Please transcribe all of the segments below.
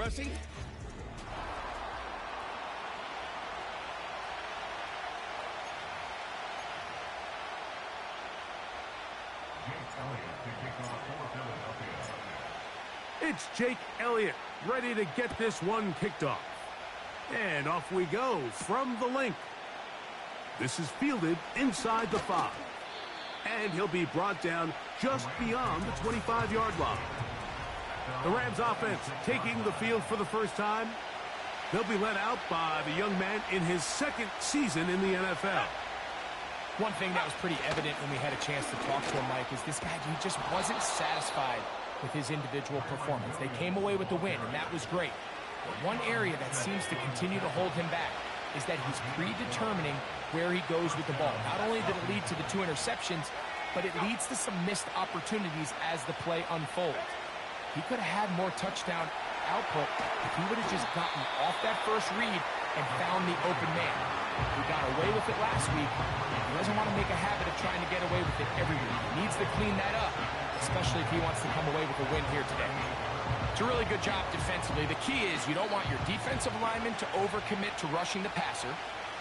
rushing. It's Jake Elliott, ready to get this one kicked off. And off we go from the link. This is fielded inside the 5. And he'll be brought down just beyond the 25-yard line. The Rams offense taking the field for the first time. They'll be led out by the young man in his second season in the NFL. One thing that was pretty evident when we had a chance to talk to him, Mike, is this guy, he just wasn't satisfied with his individual performance. They came away with the win, and that was great. But one area that seems to continue to hold him back is that he's predetermining where he goes with the ball. Not only did it lead to the 2 interceptions, but it leads to some missed opportunities as the play unfolds. He could have had more touchdown output if he would have just gotten off that first read and found the open man. He got away with it last week. He doesn't want to make a habit of trying to get away with it every week. He needs to clean that up, especially if he wants to come away with a win here today. It's a really good job defensively. The key is you don't want your defensive linemen to overcommit to rushing the passer,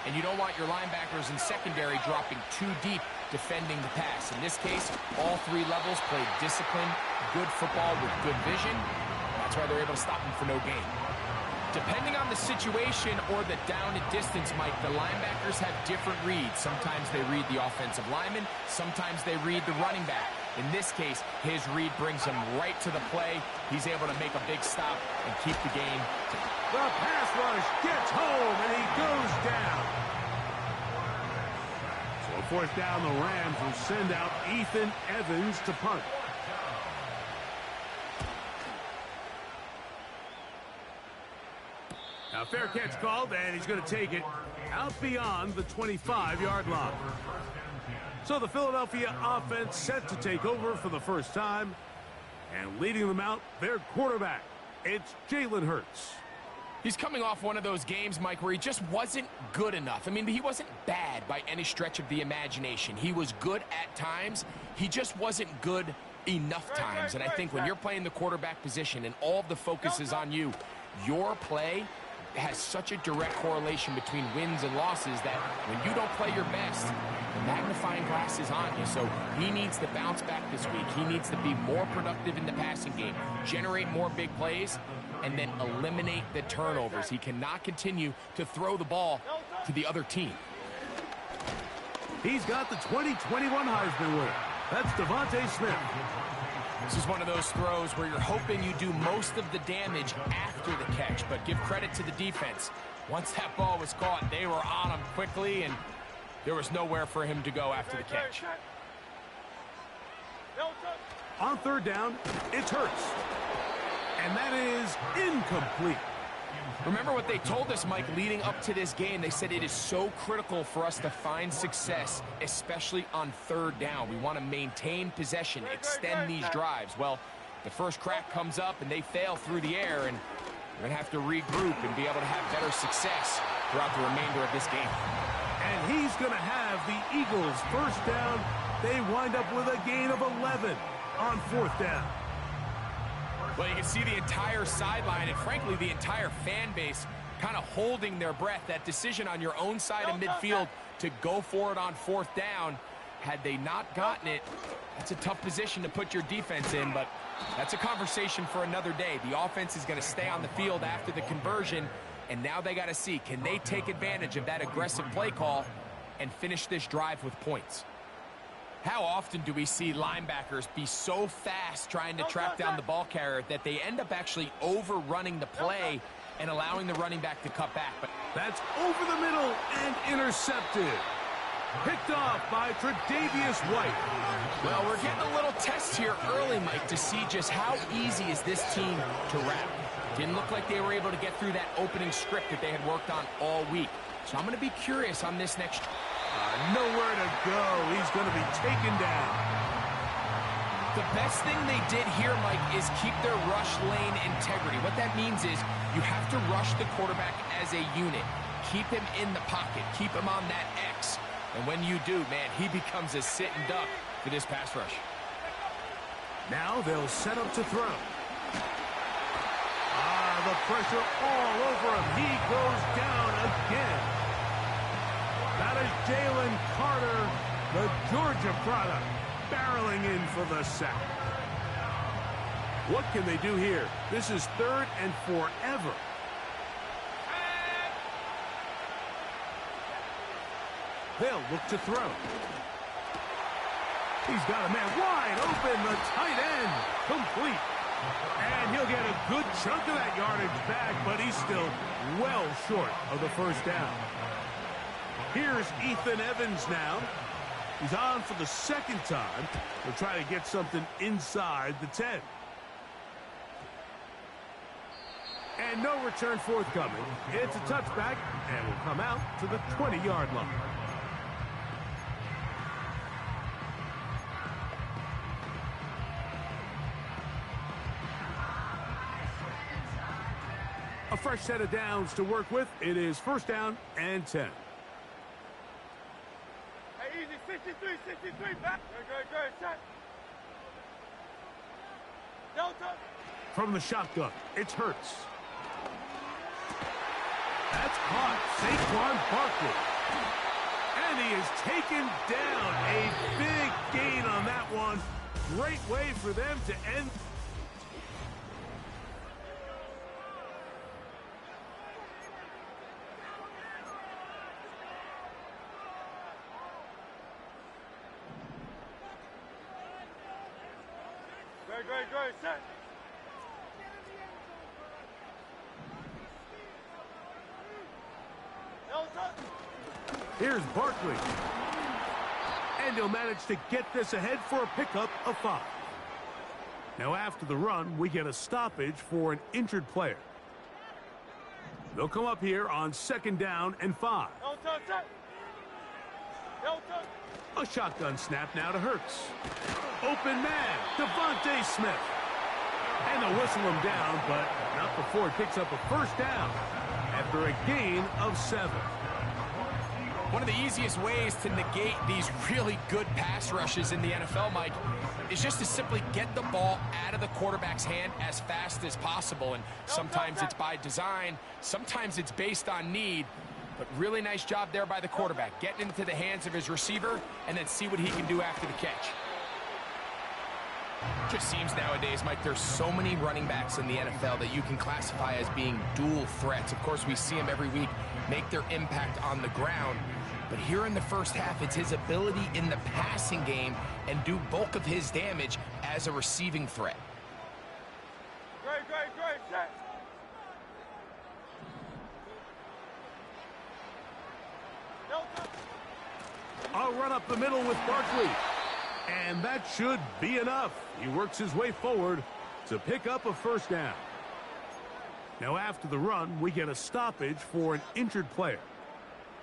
and you don't want your linebackers and secondary dropping too deep defending the pass. In this case, all 3 levels played disciplined, good football with good vision. That's why they're able to stop him for no gain. Depending on the situation or the down and distance, Mike, the linebackers have different reads. Sometimes they read the offensive lineman. Sometimes they read the running back. In this case, his read brings him right to the play. He's able to make a big stop and keep the game. The pass rush gets home, and he goes down. So 4th down, the Rams will send out Ethan Evans to punt. Now, fair catch called, and he's going to take it out beyond the 25-yard line. So the Philadelphia offense set to take over for the first time. And leading them out, their quarterback, it's Jalen Hurts. He's coming off one of those games, Mike, where he just wasn't good enough. I mean, he wasn't bad by any stretch of the imagination. He was good at times. He just wasn't good enough times. And I think when you're playing the quarterback position and all of the focus is on you, your play has such a direct correlation between wins and losses that when you don't play your best, the magnifying glass is on you. So he needs to bounce back this week. He needs to be more productive in the passing game, generate more big plays, and then eliminate the turnovers. He cannot continue to throw the ball to the other team. He's got the 2021 Heisman winner. That's Devontae Smith. This is one of those throws where you're hoping you do most of the damage after the catch, but give credit to the defense. Once that ball was caught, they were on him quickly, and there was nowhere for him to go after the catch. On 3rd down, it's Hurts. And that is incomplete. Remember what they told us, Mike, leading up to this game. They said it is so critical for us to find success, especially on 3rd down. We want to maintain possession, extend these drives. Well, the first crack comes up, and they fail through the air, and we're going to have to regroup and be able to have better success throughout the remainder of this game. And he's going to have the Eagles' first down. They wind up with a gain of 11 on 4th down. Well, you can see the entire sideline and, frankly, the entire fan base kind of holding their breath. That decision on your own side of midfield to go for it on 4th down, had they not gotten it, that's a tough position to put your defense in, but that's a conversation for another day. The offense is going to stay on the field after the conversion, and now they got to see, can they take advantage of that aggressive play call and finish this drive with points? How often do we see linebackers be so fast trying to track down the ball carrier that they end up actually overrunning the play and allowing the running back to cut back? But that's over the middle and intercepted. Picked off by Tre'Davious White. Well, we're getting a little test here early, Mike, to see just how easy is this team to wrap. Didn't look like they were able to get through that opening script that they had worked on all week. So I'm going to be curious on this next. Nowhere to go. He's going to be taken down. The best thing they did here, Mike, is keep their rush lane integrity. What that means is you have to rush the quarterback as a unit. Keep him in the pocket. Keep him on that X. And when you do, man, he becomes a sitting duck for this pass rush. Now they'll set up to throw. the pressure all over him. He goes down again. That is Jalen Carter, the Georgia product, barreling in for the sack. What can they do here? This is 3rd and forever. They'll look to throw. He's got a man wide open, the tight end, complete. And he'll get a good chunk of that yardage back, but he's still well short of the first down. Here's Ethan Evans now. He's on for the 2nd time. He'll try to get something inside the 10. And no return forthcoming. It's a touchback, and will come out to the 20-yard line. A fresh set of downs to work with. It is 1st down and 10. Hey, easy, 63, back. Go, set. Delta. From the shotgun, it's Hurts. That's caught. Saquon Barkley. And he is taken down. A big gain on that one. Great way for them to end. Go, set. Delta. Here's Barkley. And he'll manage to get this ahead for a pickup of 5. Now after the run, we get a stoppage for an injured player. They'll come up here on 2nd down and 5. Delta, set. Delta. A shotgun snap now to Hurts. Open man, Devontae Smith. And they'll whistle him down, but not before he picks up a 1st down after a gain of 7. One of the easiest ways to negate these really good pass rushes in the NFL, Mike, is just to simply get the ball out of the quarterback's hand as fast as possible. And sometimes it's by design, sometimes it's based on need. But really nice job there by the quarterback, getting into the hands of his receiver and then see what he can do after the catch. Just seems nowadays, Mike, there's so many running backs in the NFL that you can classify as being dual threats. Of course, we see them every week make their impact on the ground. But here in the first half, it's his ability in the passing game and do bulk of his damage as a receiving threat. Great, set. Delta. I'll run up the middle with Barkley. And that should be enough. He works his way forward to pick up a 1st down. Now after the run, we get a stoppage for an injured player.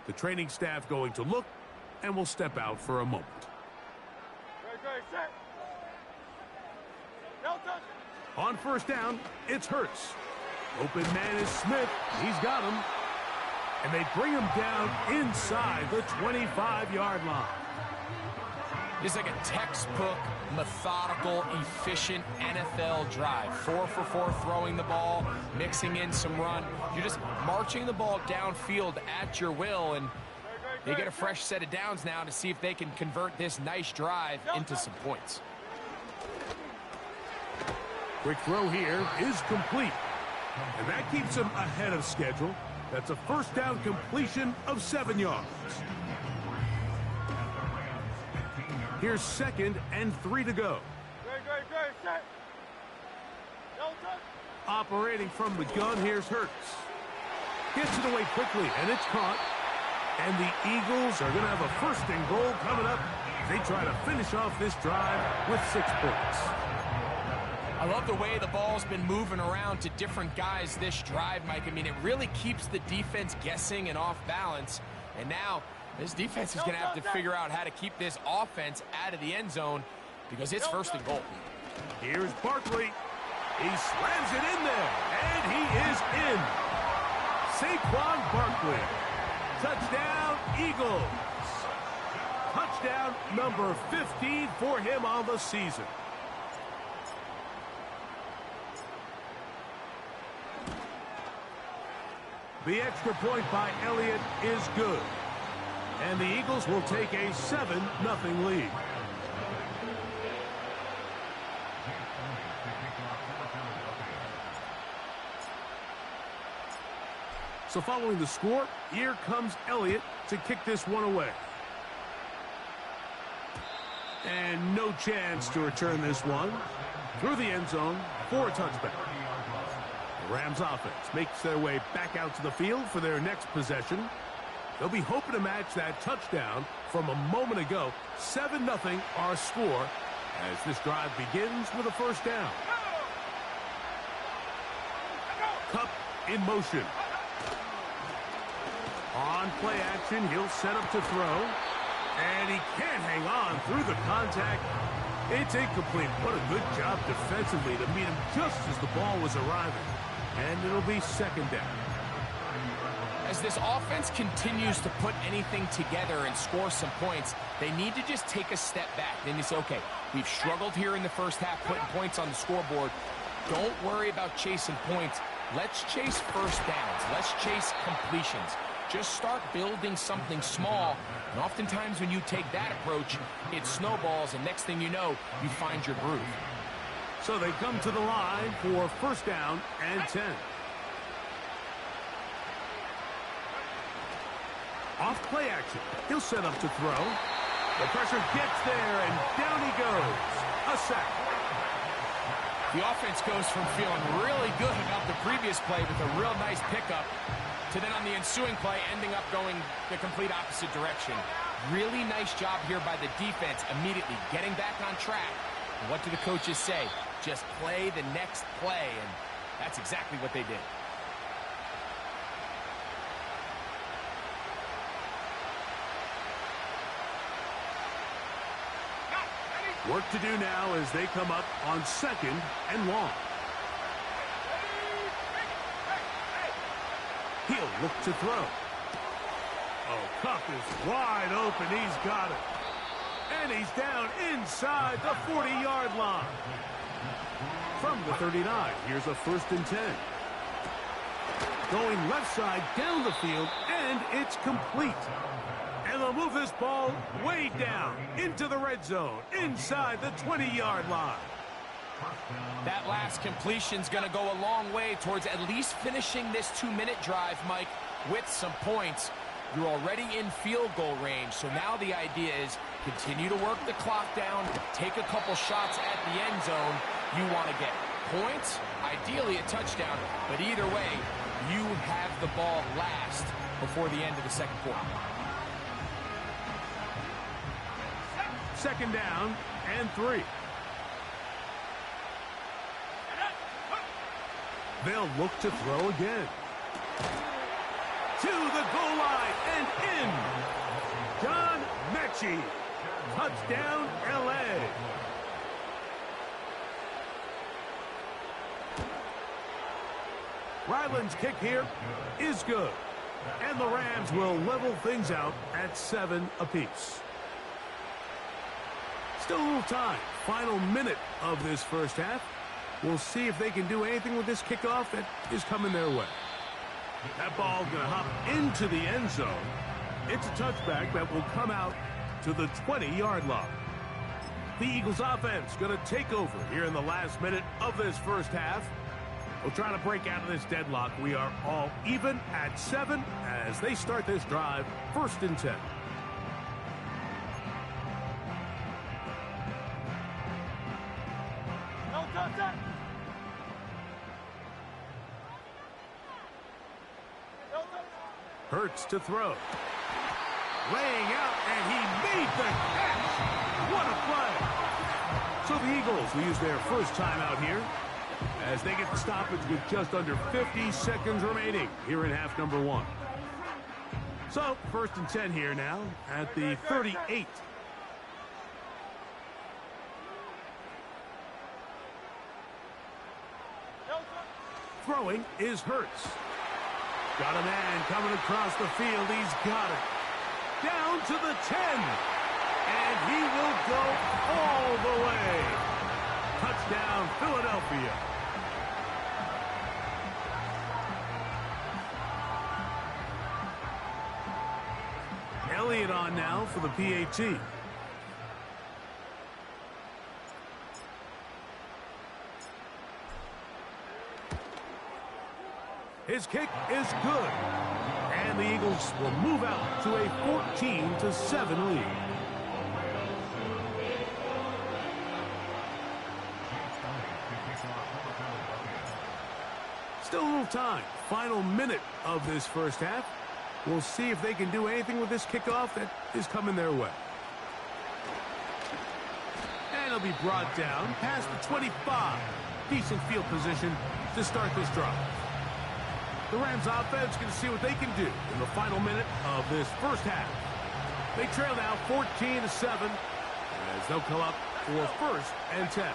The training staff going to look and will step out for a moment. Great, set. Delta. On 1st down, it's Hurts. Open man is Smith. He's got him. And they bring him down inside the 25-yard line. It's like a textbook, methodical, efficient NFL drive. 4 for 4 throwing the ball, mixing in some run. You're just marching the ball downfield at your will, and they get a fresh set of downs now to see if they can convert this nice drive into some points. Quick throw here is complete. And that keeps him ahead of schedule. That's a 1st down completion of 7 yards. Here's 2nd and 3 to go. Great, set. Delta. Operating from the gun, here's Hurts. Gets it away quickly, and it's caught. And the Eagles are going to have a 1st and goal coming up. They try to finish off this drive with 6 points. I love the way the ball's been moving around to different guys this drive, Mike. I mean, it really keeps the defense guessing and off balance. And now this defense is going to have to figure out how to keep this offense out of the end zone because it's 1st and goal. Here's Barkley. He slams it in there, and he is in. Saquon Barkley. Touchdown, Eagles. Touchdown number 15 for him on the season. The extra point by Elliott is good. And the Eagles will take a 7-0 lead. So following the score, here comes Elliott to kick this one away. And no chance to return this one through the end zone for a touchback. The Rams offense makes their way back out to the field for their next possession. They'll be hoping to match that touchdown from a moment ago. 7-0 our score as this drive begins with a first down. Kupp in motion. On play action, he'll set up to throw. And he can't hang on through the contact. It's incomplete. What a good job defensively to meet him just as the ball was arriving. And it'll be second down. As this offense continues to put anything together and score some points, they need to just take a step back. Then you say, okay, we've struggled here in the first half putting points on the scoreboard. Don't worry about chasing points. Let's chase first downs. Let's chase completions. Just start building something small. And oftentimes when you take that approach, it snowballs, and next thing you know, you find your groove. So they come to the line for first down and 10. Off play action. He'll set up to throw. The pressure gets there, and down he goes. A sack. The offense goes from feeling really good about the previous play with a real nice pickup to then on the ensuing play ending up going the complete opposite direction. Really nice job here by the defense immediately getting back on track. And what do the coaches say? Just play the next play, and that's exactly what they did. Work to do now as they come up on second and long. He'll look to throw. Oh, Kupp is wide open. He's got it. And he's down inside the 40-yard line. From the 39, here's a first and 10. Going left side down the field, and it's complete. And they'll move this ball way down into the red zone, inside the 20-yard line. That last completion's going to go a long way towards at least finishing this 2-minute drive, Mike, with some points. You're already in field goal range, so now the idea is continue to work the clock down, take a couple shots at the end zone. You want to get points, ideally a touchdown, but either way, you have the ball last before the end of the second quarter. Second down and 3. They'll look to throw again. To the goal line and in. John Mechie. Touchdown, L.A. Ryland's kick here is good. And the Rams will level things out at 7 apiece. Still a little time. Final minute of this first half. We'll see if they can do anything with this kickoff that is coming their way. That ball going to hop into the end zone. It's a touchback that will come out to the 20-yard line. The Eagles offense going to take over here in the last minute of this first half. We'll try to break out of this deadlock. We are all even at 7 as they start this drive, first and 10. Hurts to throw. Laying out, and he made the catch. What a play. So the Eagles will use their first timeout here as they get the stoppage with just under 50 seconds remaining here in half number 1. So first and 10 here now at the 38. Throwing is Hurts. Got a man coming across the field. He's got it. Down to the 10. And he will go all the way. Touchdown, Philadelphia. Elliott on now for the PAT. His kick is good. And the Eagles will move out to a 14-7 lead. Still a little time. Final minute of this first half. We'll see if they can do anything with this kickoff that is coming their way. And it'll be brought down past the 25. Decent field position to start this drive. The Rams offense can see what they can do in the final minute of this first half. They trail now 14-7 as they'll come up for 1st and 10.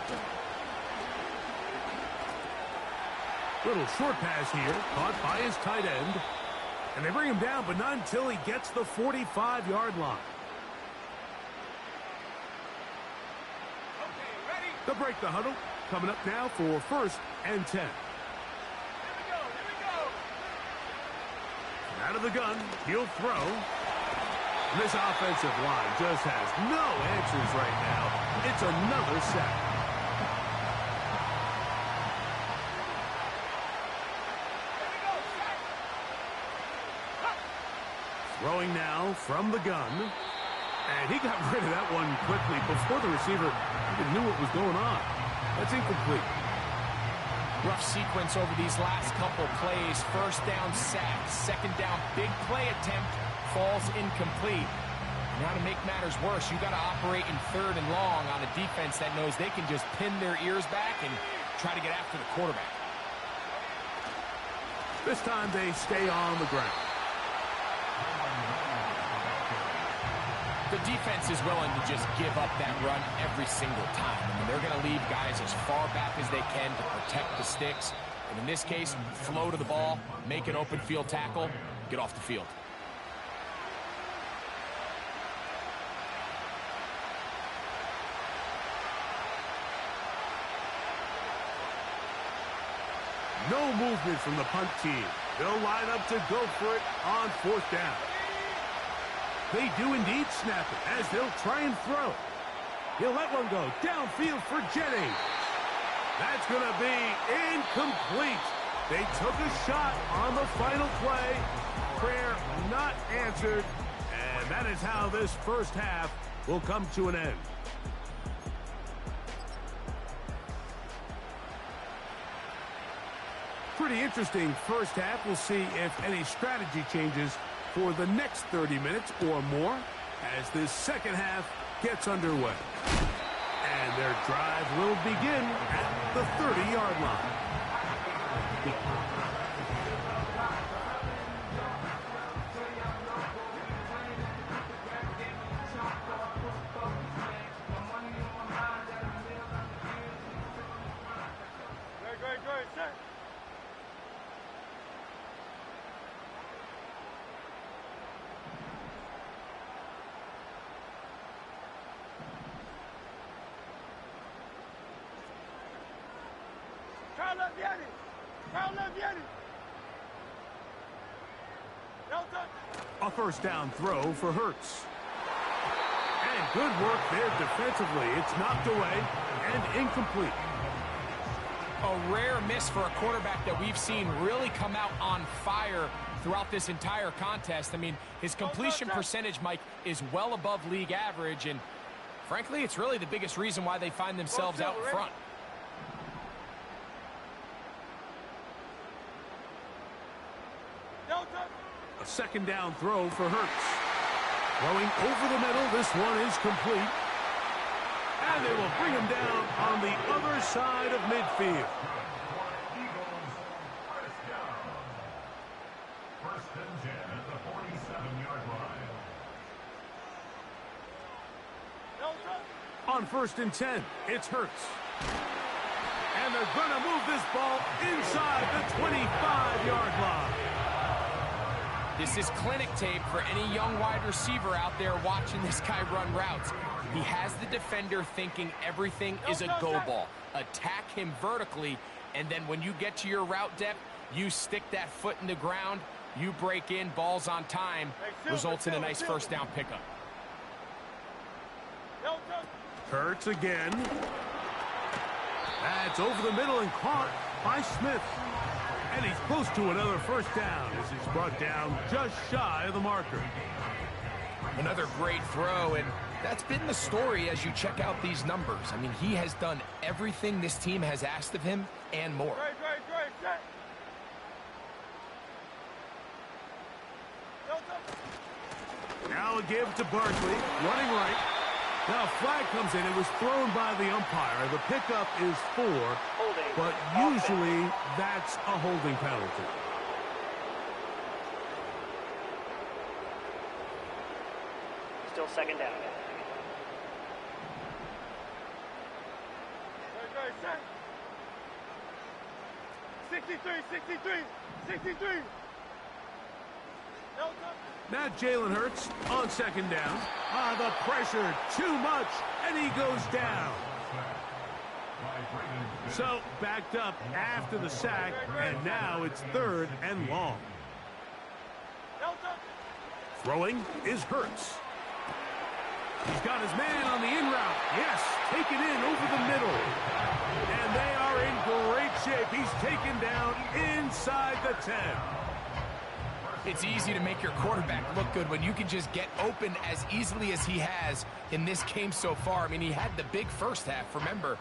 Little short pass here, caught by his tight end. And they bring him down, but not until he gets the 45-yard line. Okay, ready? They'll break the huddle. Coming up now for 1st and 10. Here we go, here we go. Out of the gun, he'll throw. And this offensive line just has no answers right now. It's another sack. Throwing now from the gun. And he got rid of that one quickly before the receiver even knew what was going on. That's incomplete. Rough sequence over these last couple plays. 1st down sack, 2nd down big play attempt, falls incomplete. Now to make matters worse, you got to operate in 3rd and long on a defense that knows they can just pin their ears back and try to get after the quarterback. This time they stay on the ground. The defense is willing to just give up that run every single time. I mean, they're going to leave guys as far back as they can to protect the sticks. And in this case, flow to the ball, make an open field tackle, get off the field. No movement from the punt team. They'll line up to go for it on 4th down. They do indeed snap it as they'll try and throw. He'll let one go downfield for Jennings. That's going to be incomplete. They took a shot on the final play. Prayer not answered. And that is how this first half will come to an end. Pretty interesting first half. We'll see if any strategy changes for the next 30 minutes or more as this second half gets underway. And their drive will begin at the 30-yard line. Good, sir. A 1st down throw for Hurts. And good work there defensively. It's knocked away and incomplete. A rare miss for a quarterback that we've seen really come out on fire throughout this entire contest. I mean, his completion percentage, Mike, is well above league average, and frankly, it's really the biggest reason why they find themselves out in front. A 2nd down throw for Hurts. Throwing over the middle, this one is complete. And they will bring him down on the other side of midfield. First and 10 at the 47-yard line. On 1st and 10, it's Hurts. And they're going to move this ball inside the 25-yard line. This is clinic tape for any young wide receiver out there watching this guy run routes. He has the defender thinking everything is a go ball. Attack him vertically, and then when you get to your route depth, You stick that foot in the ground, you break in, balls on time, results in a nice first down pickup. Hurts again. That's over the middle and caught by Smith. And he's close to another first down as he's brought down just shy of the marker. Another great throw, and that's been the story as you check out these numbers. I mean, he has done everything this team has asked of him and more. Now a give to Barkley, running right. Now a flag comes in. It was thrown by the umpire. The pickup is 4, but usually that's a holding penalty. Still second down. Go, 63. Now Jalen Hurts on second down. The pressure, too much, and he goes down. So backed up after the sack, and now it's 3rd and long. Throwing is Hurts. He's got his man on the in route. Yes, taken in over the middle. And they are in great shape. He's taken down inside the 10. It's easy to make your quarterback look good when you can just get open as easily as he has in this game so far. I mean, he had the big first half, remember.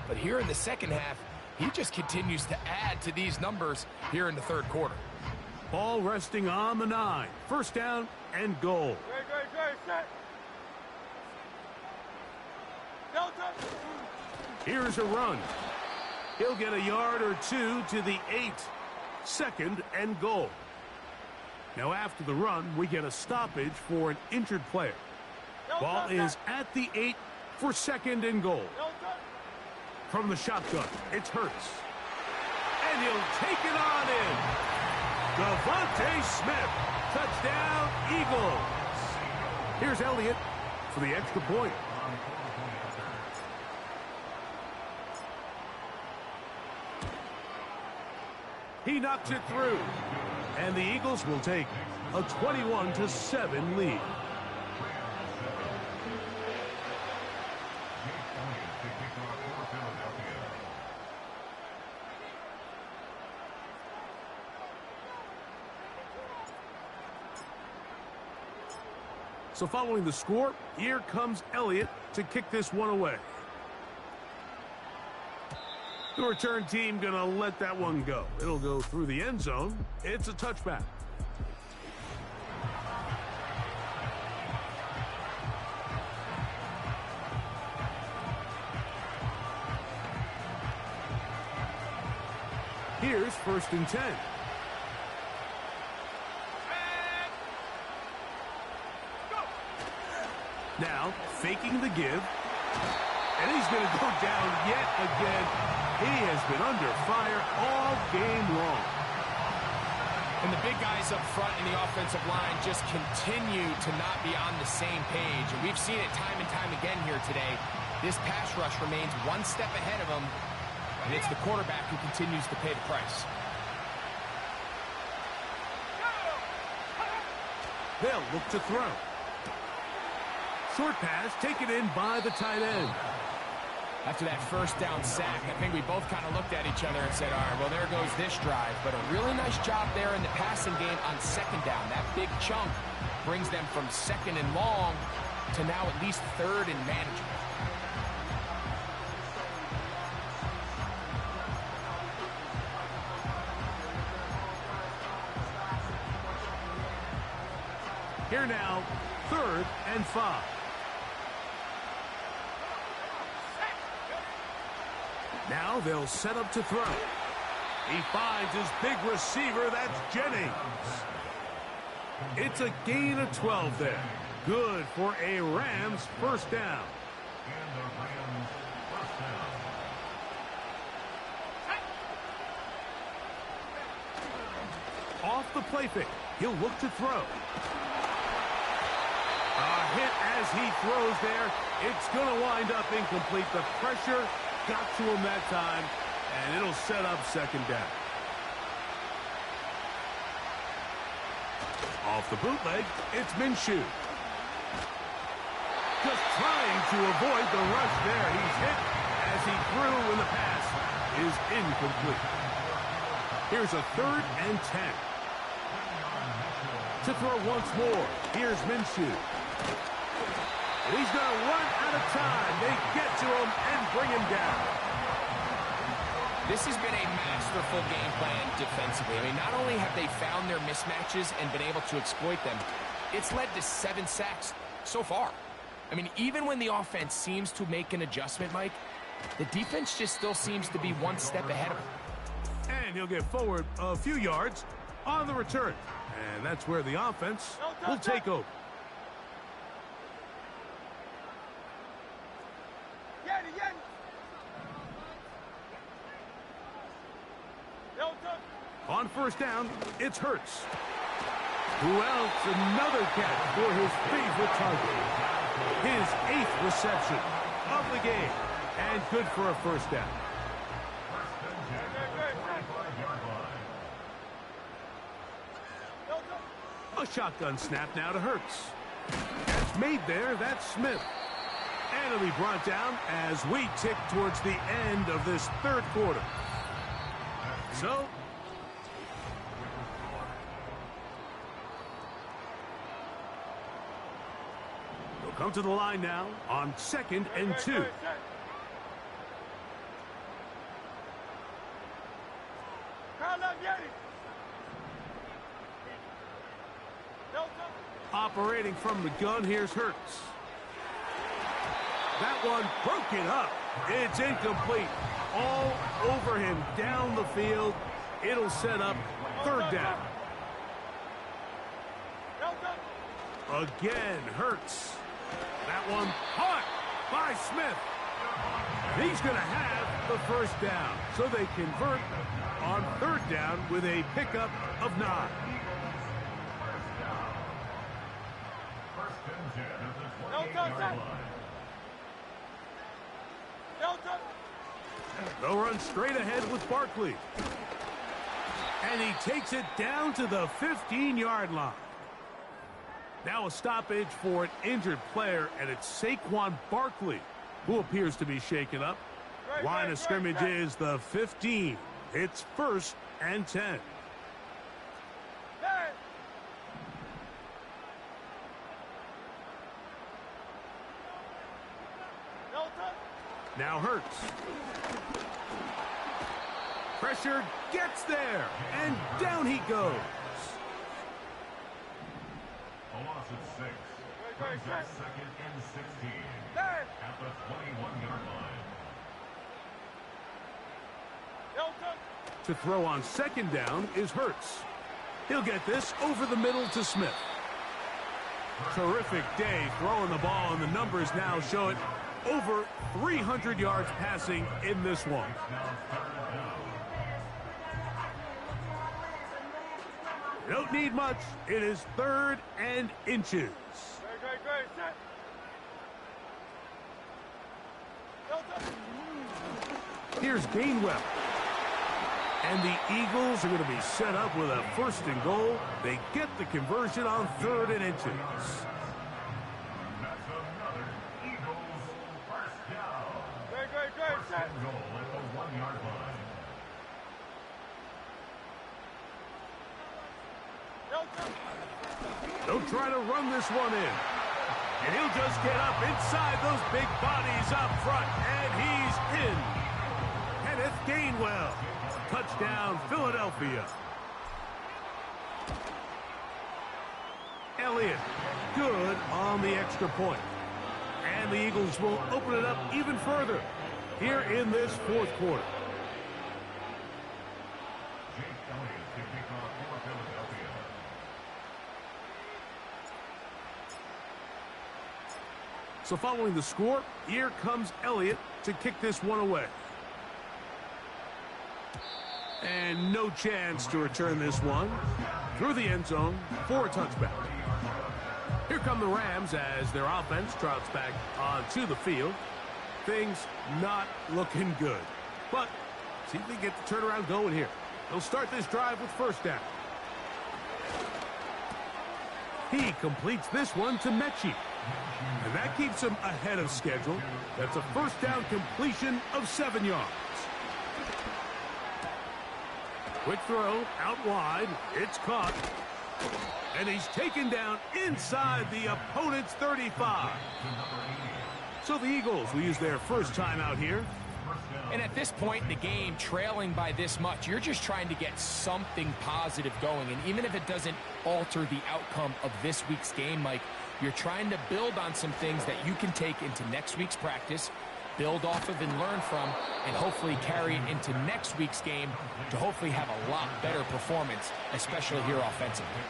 But here in the second half, he just continues to add to these numbers here in the third quarter. Ball resting on the 9. First down and goal. Set. Delta. Here's a run. He'll get a yard or 2 to the 8. 2nd and goal. Now after the run, we get a stoppage for an injured player. Ball is at the 8 for 2nd and goal. From the shotgun, it's Hurts. And he'll take it on in. Devontae Smith. Touchdown, Eagles. Here's Elliott for the extra point. He knocks it through. And the Eagles will take a 21-7 lead. So following the score, here comes Elliott to kick this one away. The return team going to let that one go. It'll go through the end zone. It's a touchback. Here's 1st and 10. Now, faking the give. And he's going to go down yet again. He has been under fire all game long. And the big guys up front in the offensive line just continue to not be on the same page. And we've seen it time and time again here today. This pass rush remains one step ahead of them. And it's the quarterback who continues to pay the price. They'll look to throw. Short pass taken in by the tight end. After that first down sack, I think we both kind of looked at each other and said, all right, well, there goes this drive. But a really nice job there in the passing game on second down. That big chunk brings them from 2nd and long to now at least 3rd and manageable. Here now, 3rd and 5. Now they'll set up to throw. He finds his big receiver. That's Jennings. It's a gain of 12 there. Good for a Rams first down. Off the play fake. He'll look to throw. A hit as he throws there. It's going to wind up incomplete. The pressure got to him that time, and it'll set up second down. Off the bootleg, it's Minshew. Just trying to avoid the rush there. He's hit as he threw, and the pass is incomplete. Here's a 3rd and 10. To throw once more, here's Minshew. And he's going to run out of time. They get to him and bring him down. This has been a masterful game plan defensively. I mean, not only have they found their mismatches and been able to exploit them, it's led to 7 sacks so far. I mean, even when the offense seems to make an adjustment, Mike, the defense just still seems to be one step ahead of them. And he'll get forward a few yards on the return. And that's where the offense will take over. On first down, it's Hurts. Who else? Another catch for his favorite target. His 8th reception of the game. And good for a first down. A shotgun snap now to Hurts. That's made there. That's Smith. And it'll be brought down as we tick towards the end of this 3rd quarter. So, we'll come to the line now on 2nd and 2. Operating from the gun, here's Hurts. That one broken up. It's incomplete. All over him down the field. It'll set up 3rd down. Again, Hurts. That one caught by Smith. He's going to have the first down. So they convert on 3rd down with a pickup of 9. They'll run straight ahead with Barkley. And he takes it down to the 15-yard line. Now a stoppage for an injured player, and it's Saquon Barkley who appears to be shaken up. Line of scrimmage is the 15. It's 1st and 10. Now Hurts. Pressure gets there, and down he goes. A loss of 6. Brings up 2nd and 16. At the 21-yard line. To throw on 2nd down is Hurts. He'll get this over the middle to Smith. Terrific day throwing the ball, and the numbers now show it. Over 300 yards passing in this one. Don't need much. It is 3rd and inches. Here's Gainwell. And the Eagles are going to be set up with a 1st and goal. They get the conversion on 3rd and inches. Goal at the 1-yard line. Don't try to run this one in. And he'll just get up inside those big bodies up front. And he's in. Kenneth Gainwell. Touchdown, Philadelphia. Elliott, good on the extra point. And the Eagles will open it up even further here in this 4th quarter. So following the score, here comes Elliott to kick this one away. And no chance to return this one through the end zone for a touchback. Here come the Rams as their offense trots back onto the field. Things not looking good. But see if they get the turnaround going here. They'll start this drive with 1st down. He completes this one to Mechie. And that keeps him ahead of schedule. That's a first down completion of 7 yards. Quick throw out wide. It's caught. And he's taken down inside the opponent's 35. So the Eagles will use their first time out here. And at this point in the game, trailing by this much, you're just trying to get something positive going. And even if it doesn't alter the outcome of this week's game, Mike, you're trying to build on some things that you can take into next week's practice, build off of and learn from, and hopefully carry it into next week's game to hopefully have a lot better performance, especially here offensively.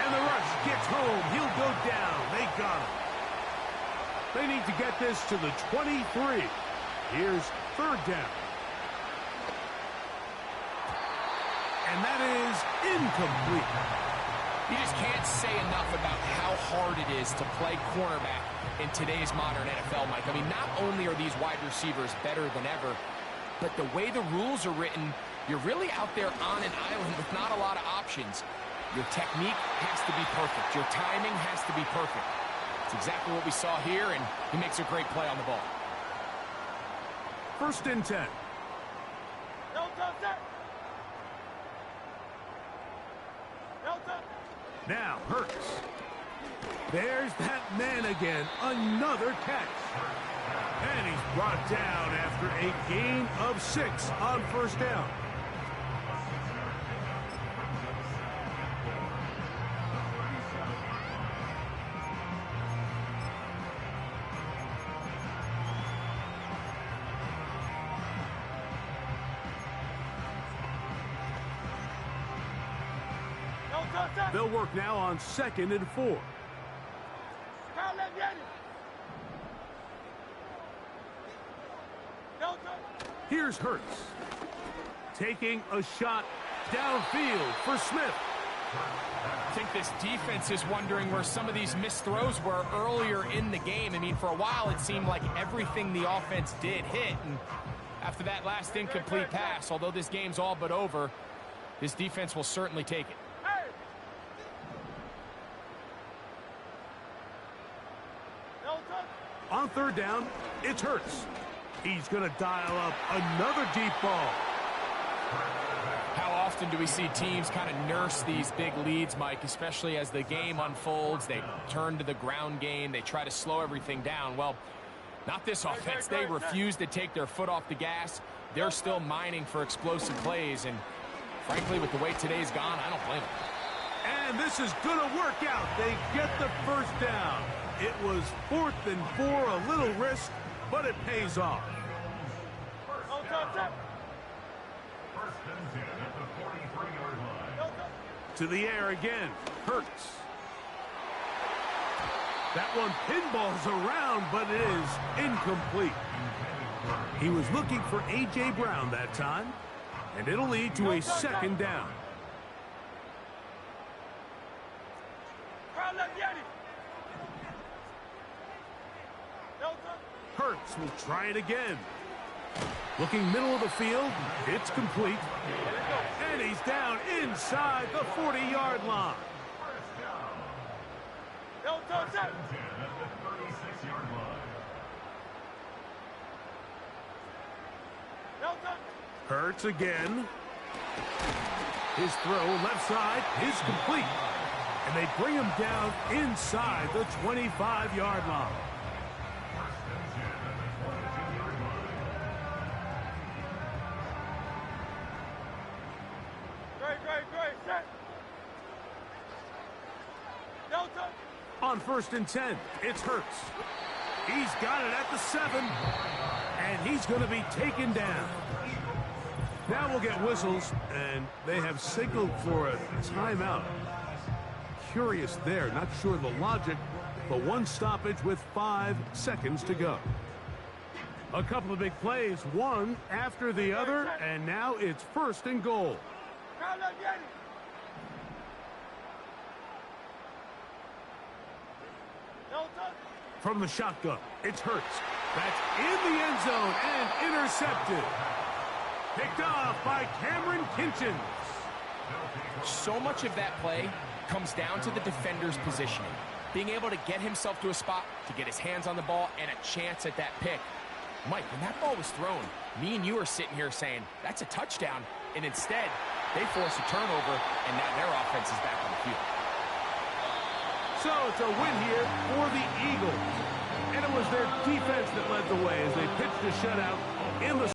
And the rush gets home. He'll go down. They got him. They need to get this to the 23. Here's third down. And that is incomplete. You just can't say enough about how hard it is to play cornerback in today's modern NFL, Mike. I mean, not only are these wide receivers better than ever, but the way the rules are written, you're really out there on an island with not a lot of options. Your technique has to be perfect. Your timing has to be perfect. It's exactly what we saw here, and he makes a great play on the ball. First and 10. Now Hurts. There's that man again. Another catch. And he's brought down after a gain of 6 on first down. They'll work now on 2nd and 4. Here's Hurts. Taking a shot downfield for Smith. I think this defense is wondering where some of these missed throws were earlier in the game. I mean, for a while it seemed like everything the offense did hit. And after that last incomplete pass, although this game's all but over, this defense will certainly take it. On third down, it's Hurts. He's going to dial up another deep ball. How often do we see teams kind of nurse these big leads, Mike, especially as the game unfolds? They turn to the ground game. They try to slow everything down. Well, not this offense. They refuse to take their foot off the gas. They're still mining for explosive plays. And frankly, with the way today's gone, I don't blame them. And this is going to work out. They get the first down. It was 4th and 4, a little risk, but it pays off. First and 10 at the 43-yard line. To the air again, Hurts. That one pinballs around, but it is incomplete. He was looking for A.J. Brown that time, and it'll lead to a 2nd down. Hurts will try it again. Looking middle of the field, it's complete. And he's down inside the 40-yard line. First and 10 at the 36-yard line. Hurts again. His throw left side is complete. And they bring him down inside the 25-yard line. On 1st and 10, it's Hurts. He's got it at the 7, and he's going to be taken down. Now we'll get whistles, and they have signaled for a timeout. Curious there, not sure the logic, but one stoppage with 5 seconds to go. A couple of big plays, one after the other, and now it's 1st and goal. From the shotgun, it's Hurts. That's in the end zone and intercepted. Picked off by Cameron Kinchins. So much of that play comes down to the defender's positioning. Being able to get himself to a spot, to get his hands on the ball, and a chance at that pick. Mike, when that ball was thrown, me and you are sitting here saying, that's a touchdown. And instead, they force a turnover, and now their offense is back on the field. So it's a win here for the Eagles. And it was their defense that led the way as they pitched a shutout in the